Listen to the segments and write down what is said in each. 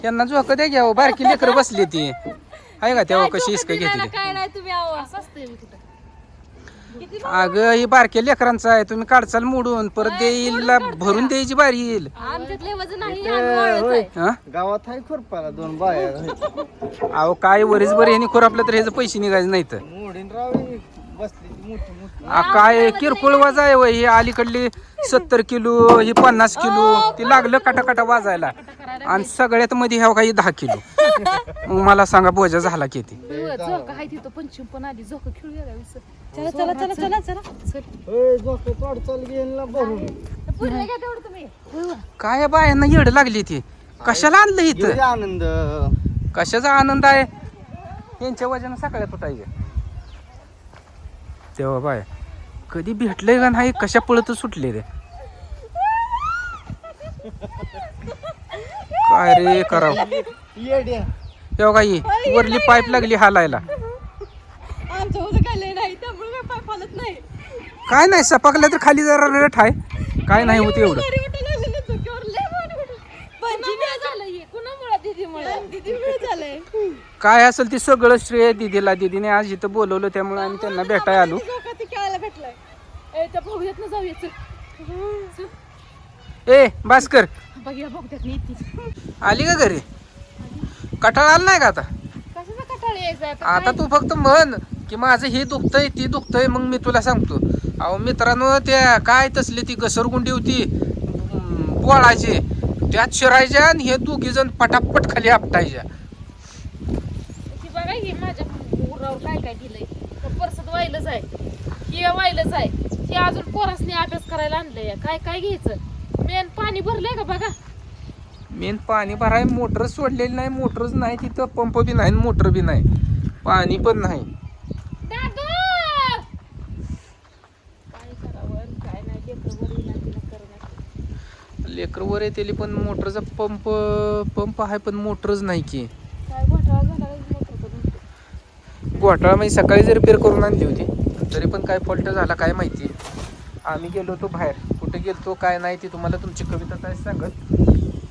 त्यांना झोका द्या घ्या बारकी लेकर बसली ती आहे का तेव्हा कशी इसका घेतली. काय नाही तुम्ही असं असते अगं ही बारक्या लेकरांचं आहे तुम्ही काढचाल मोडून परत देईला भरून द्यायची बारी येईल. आमच्यातले वजन नाही गावात आहे खुरपाला 2 बाया अहो काय वरीच बरं ह्यानी खोरापलं तर ह्याचे पैसे निघायचे नाही तर मोडीन राव बसली मोठी मोठी. काय किरकोळ वाजा आहे वय ही अलीकडली 70 किलो ही 50 किलो ती लागलं काटा वाजायला आणि सगळ्यात मध्ये ह्या काही 10 किलो. मग मला सांगा बोजा झाला किती. झोका आहे तिथं पंचम पण आधी झोका खेळूया चला चला चला चला चला ए झोका काढ चाल गेला भरून. पुढे घ्या तेवढं तुम्ही. काय बायांना येड लागली ती कशाला आणलं घेऊ इथं दे आनंद. कशाचा आनंद आहे यांच्या वजन सकाळ्यात फुटायचे तेव्हा बाय कधी भेटलंय का नाही कशा पळत सुटले रे काय रे कराव येड्या तेव्हा काही वरली पाईप लागली हालायला आमच्या वजन काय नाही त्यामुळे काय पाय फालत नाही. काय नाही सपाकला तर खाली जरा रट आहे काय नाही होत एवढं. काय असेल ती सगळं श्रेय दिदीला दिदीने आज इथं बोलवलं त्यामुळे आम्ही त्यांना भेटाय आलो. ए भास्कर आली का घरी कटाळा आला नाही का आता आता तू फक्त म्हण की माझं हे दुखतंय ती दुखतंय मग मी तुला सांगतो. अहो मित्रांनो त्या काय तसली ती घसरगुंडी होती बोळाची त्यात शिरायच्या आणि हे दोघी जण पटापट खाली आपटायच्या. बघा हे माझ्या उरावर काय काय दिलंय तर परसत वाहिलंच आहे हे वाहिलंच आहे हे अजून पोरासनी अभ्यास करायला आणलंय काय काय घ्यायचं मेन पाणी भरलंय का बघा. मेन पाणी भराय मोटर सोडलेली नाही मोटरच नाही तिथं पंप बी नाही मोटर बी नाही पाणी पण नाही. दादू काय करावं काय नाही लेकर वर येतेली पण मोटरचा पंप आहे पण मोटरच नाही की. काय घोटाळा झाला घोटाळा म्हणजे सकाळी जरी रिपेअर करून आणली होती तरी पण काय फॉल्ट झाला काय माहिती. आम्ही गेलो होतो बाहेर कुठे गेलतो काय नाही ती तुम्हाला तुमची कविता काय सांगत.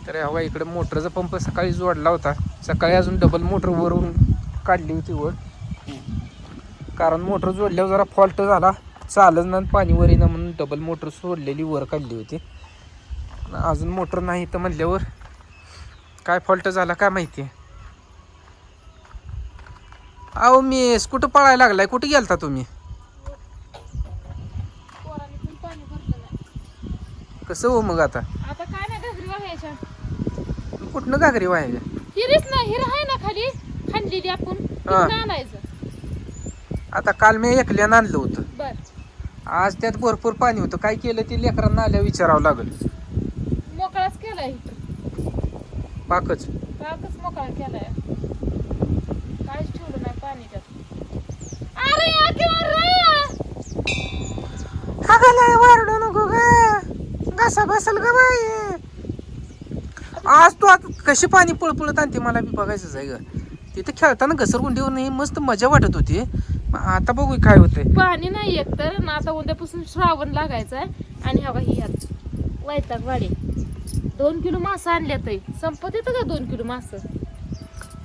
तर हवा इकडे मोटरचा पंप सकाळी जोडला होता सकाळी अजून डबल मोटर वरून काढली होती वर कारण मोटर जोडल्यावर जरा फॉल्ट झाला चालच ना पाणी वर येणं म्हणून डबल मोटर सोडलेली वर काढली होती. अजून मोटर नाही तर म्हणल्यावर काय फॉल्ट झाला काय माहिती. अहो मी कुठं पळायला लागलाय कुठे गेलता तुम्ही कसं हो मग आता काय नाही घागरी वाहायच्या कुठनं घागरी व्हायच्या हिरीच ना हिर आहे ना खाली खांडलेली आपण आणायचं. आता काल मी एकल्यानं आणलं होतं बर आज त्यात भरपूर पाणी होतं काय केलं ते लेकरांना आल्या विचारावं लागल. मोकळाच केलाय पाकच मोकळा केलाय काहीच ठेवलं नाही पाणी त्यात. अरे या वारडू नको घसा बसल ग बाई. आज तू आता कशी पाणी पळपळत आणते मला बी बघायचंच आहे ग. तिथे खेळताना घसरगुंडीवर नाही मस्त मजा वाटत होती. आता बघू काय होतंय. पाणी नाही येत तर ना आता उद्यापासून श्रावण लागायचंय आणि हवा ही यात वैताग वाडी 2 किलो मास आणल्यात संपत येतं का 2 किलो मास.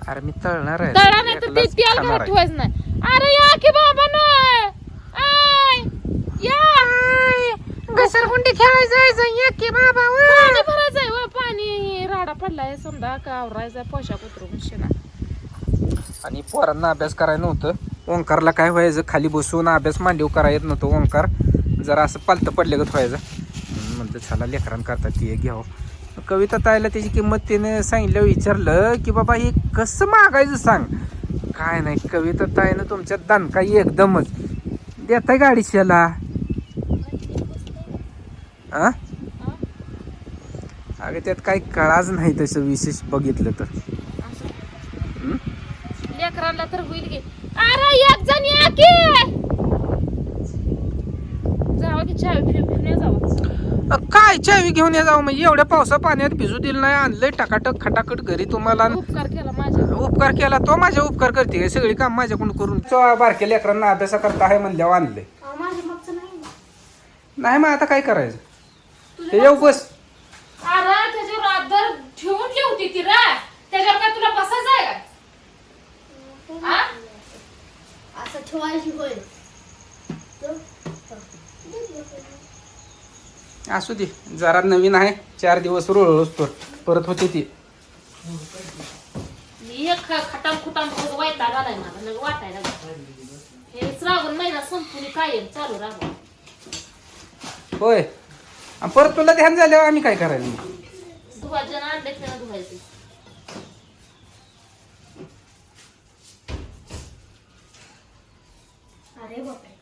अरे मी तळणार आहे तळा नाही तर ते तेल घरात ठेवायचं नाही. अरे या की बाबा घसरगुंडी खेळायचं ये की बाबा पाणी भरायचंय व पाणी राडा पडलाय समजा का आवरायचा पोशाख उतरून शेणा. आणि पोरांना अभ्यास करायला नव्हतं ओंकारला काय व्हायचं खाली बसून अभ्यास मांडीव करायला येत नव्हतं. ओंकार जरा असं पालतं पडल्यागत व्हायचं म्हणलं चला लेकरांकरता ती घ्यावं. कविता ताईला त्याची किंमत तिने सांगितल्यावर विचारलं की बाबा हे कसं मागायचं सांग. काय नाही कविता ताईनं तुमच्या दणका एकदमच देताय गाडीच्याला. अगं त्यात काही कळाच नाही तसं विशेष बघितलं तर लेकरांना तर होईल की. अरे एक जण या की जावा की चावी फिरून जावा. काय चावी घेऊन जाऊ म्हणजे एवढ्या पावसा पाण्यात भिजू दिलं नाही आणलंय टकाटक खटाखट घरी तुम्हाला उपकार केला माझ्या उपकार केला तो माझ्या उपकार करते काय सगळी काम माझ्याकडून करून बारक्या लेकरांना अभ्यास करता आहे म्हणल्यावर आणलंय. नाही मग आता काय करायचं ते येऊ बस. अरे त्याच्यावर आदर ठेवून ठेवती ती रा त्याच्या असू दे, जरा नवीन आहे, 4 दिवस रोळच परत होते ती. मी एक खटाम खुटाम वैताग आलाय मला लग वाटायला लागलं. हे श्रावण महिना संपून कायम चालू राहणार. होय, आणि परत तुला ध्यान झाल्यावर आम्ही काय करायचं? धुवायचं ना अंडे त्याला धुवायचे. अरे बापरे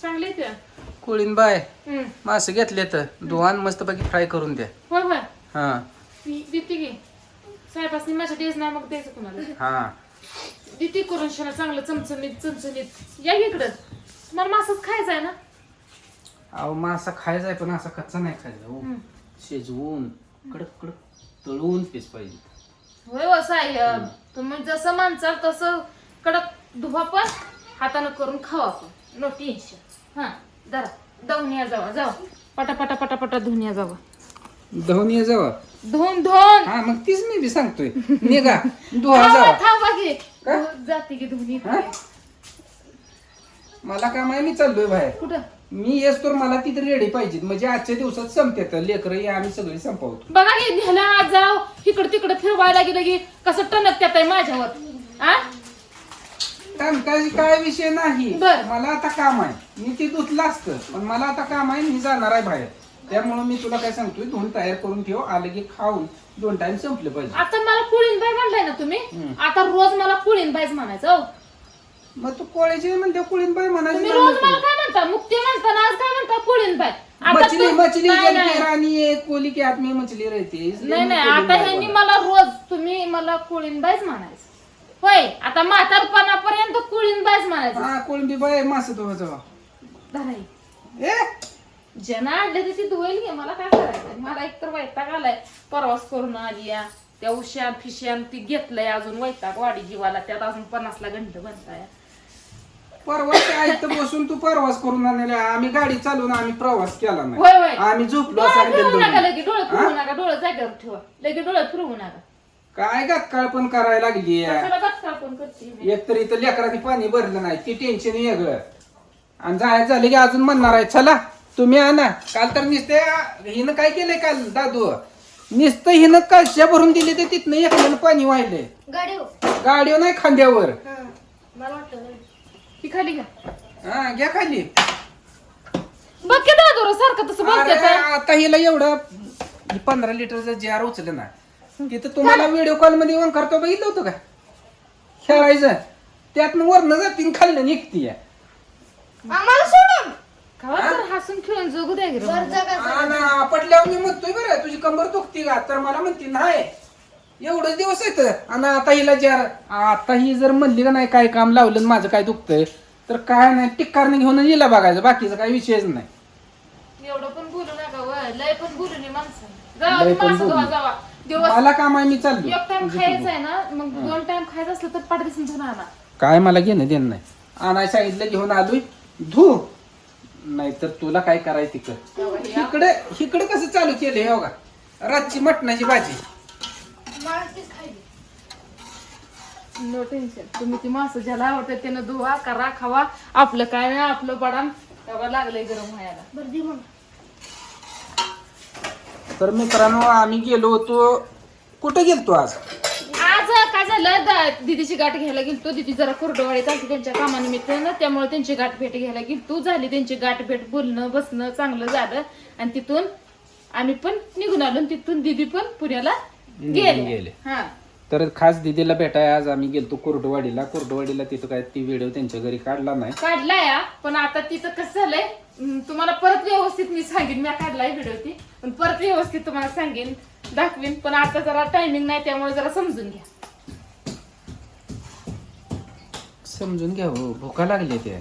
चांगले त्या कोळीन बाय मासे घेतले तर दोहान मस्त पैकी फ्राय करून द्या. होय होय हा देते की साहेबासनी माझ्या द्यायचं नाही मग द्यायचं कुणाला हा देते करून शाला चांगलं चमचमीत या इकडं तुम्हाला मासच खायचा आहे ना. अहो मासा खायचा आहे पण असा कच्चा नाही खायचा हो. शिजवून कडक कडक तळून पीस पाहिजे. होय हो साहेब तुम्ही जसं मानचाल तसं कडक धुवा पण हातानं करून खावा पण नो टेन्शन. हा जरा धुवून जावा जावा पटापटा पटापटा धुवून या जावा धुवून ये जावा. धुवून धुवून हा मग तीच मी बी सांगतोय निघा धुवा जावा. थांबा की का? जाते की धुवून हा? मला काम आहे, मी चाललोय बाहेर. कुठं मी येस तर मला तिथे रेडी पाहिजे म्हणजे आजच्या दिवसात संपते लेकर आम्ही सगळी संपवतो. बघा की न्यायला आज जाव इकडे तिकडे फिरवायला गेलं की कसं टणक त्यात आहे माझ्यावर. आ काम काय विषय नाही. बर. मला आता काम आहे, मी ते धुतलं असतं पण मला आता काम आहे, मी जाणार आहे बाहेर. त्यामुळे मी तुला काय सांगतोय धुवून तयार करून ठेव, आलं की खाऊन 2 टाइम संपलं पाहिजे. आता मला पुळीनबाई म्हणलाय ना तुम्ही आता रोज मला पुळीनबाईच म्हणायचं. हो मग तू कोळ्याची म्हणते कुळीनबाई म्हणायची. तुम्ही रोज मला काय म्हणता मुक्ती म्हणता ना आज काय म्हणता पुळीनबाई. आता मछली तू- मछली नाही, नाही. राणी एक कोली की आत में मछली रहती है, इसलिए नाही मैं नाही आता कुळीनबाई ह्यांनी बोला. मला रोज तुम्ही मला कुळीनबाईच म्हणायचं. होय आता म्हातारपणापर्यंत कुळीनबाईच म्हणायचं. हा कोळंबी बाय मास धुवा जावा. धराई ए ज्यांना आणले ते ती धुवेल घे मला काय करायचं. मला एकतर वैताग आलाय प्रवास करून आली या त्या उशान फिशान ती घेतलंय अजून वैताग वाडी जीवाला त्यात अजून 50ला घंट बनताय. परवास ऐकत बसून तू परवास करून आणल्या. आम्ही गाडी चालवून आम्ही प्रवास केला नाही. होय होय आम्ही झोपलो डोळे असं फिरवू नका गेलो. लगे डोळे फिरवू नका डोळे जागेवर ठेवा लगे डोळे फिरवू नका. काय गतकाळ पण करायला लागली कशाला बघता आपण करते मी? एक तर इथं लेकरांनी पाणी भरलं नाही ती टेन्शन वेगळं आणि जायचं झालं की अजून म्हणणार आहे चला तुम्ही आणा. काल तर नुसते हिनं काय केलंय काल दादू नुसतं हिनं कशा भरून दिली ते तिथनं एकल्यानं पाणी वाहिलंय. गाडीवर नाही खांद्यावर. मला वाटतं ती खाली घ्या. हा घ्या खाली. बघ की दादू सारखं तसं अरे, बोलते आता हिला एवढं 15 लिटरचं जार उचलं ना तिथं तुम्हाला व्हिडिओ कॉल मध्ये ऑन करतो बघितलं होतं का खेळायचं त्यातनं वरनं जातीन खाल्लं निघतीय. खावा तर हसून खेळून जगू द्या की रे. पटल्यावर मी म्हणतोय बरं तुझी कंबर दुखती का तर मला म्हणते नाही एवढंच दिवस येत. आणि आता हिला जार आता ही जर म्हणली का नाही काय काम लावलं आणि माझं काय दुखतंय तर काय नाही टिक्कारने घेऊन हिला बघायचं बाकीचा काही विषयच नाही. एवढं पण बोलू नका वय लय पण बोलू नये माणसाने. लय पण जावा बोलू. जावा दिवस मला काम आहे मी चाललो. एक टाइम खायचं आहे ना मग 2 टाइम खायचं असलं तर पाठ दिसून धुवून आणा. काय मला घेणं देणं नाही. आणाय सांगितलं घेऊन आलोय धू नाहीतर तुला काय करायचं तिकडं इकडे इकडे कसं चालू केलं हे बघा रातची मटणाची भाजी. नो टेन्शन तुम्ही ती मासं ज्याला आवडते त्यानं धुवा करा खावा आपलं काय नाही आपलं बडाम तेव्हा लागलंय गरम व्हायला. तर मित्रांनो आम्ही गेलो होतो कुठे गेलतो आज आज काय झालं दीदीची गाठ घ्यायला गेलतो. दीदी जरा कुर्डवाडीत आलती त्यांच्या कामानिमित्त ना त्यामुळे त्यांची गाठ भेट घ्यायला गेलतो. झाली त्यांची गाठ भेट बोलणं बसणं चांगलं झालं आणि तिथून आम्ही पण निघून आलो आणि तिथून दीदी पण पुण्याला गेले. हा तर खास दीदीला भेटाय आज आम्ही गेलतो कुर्डवाडीला तिथं काय ती व्हिडिओ त्यांच्या घरी काढला नाही काढलाय पण आता तिथं कसं झालंय तुम्हाला परत व्यवस्थित मी सांगेन. मी काढलाय व्हिडिओ ती पण परत व्यवस्थित तुम्हाला सांगेन दाखवीन पण आता जरा टायमिंग नाही त्यामुळे जरा समजून घ्या. समजून घ्या हो भुका लागली त्या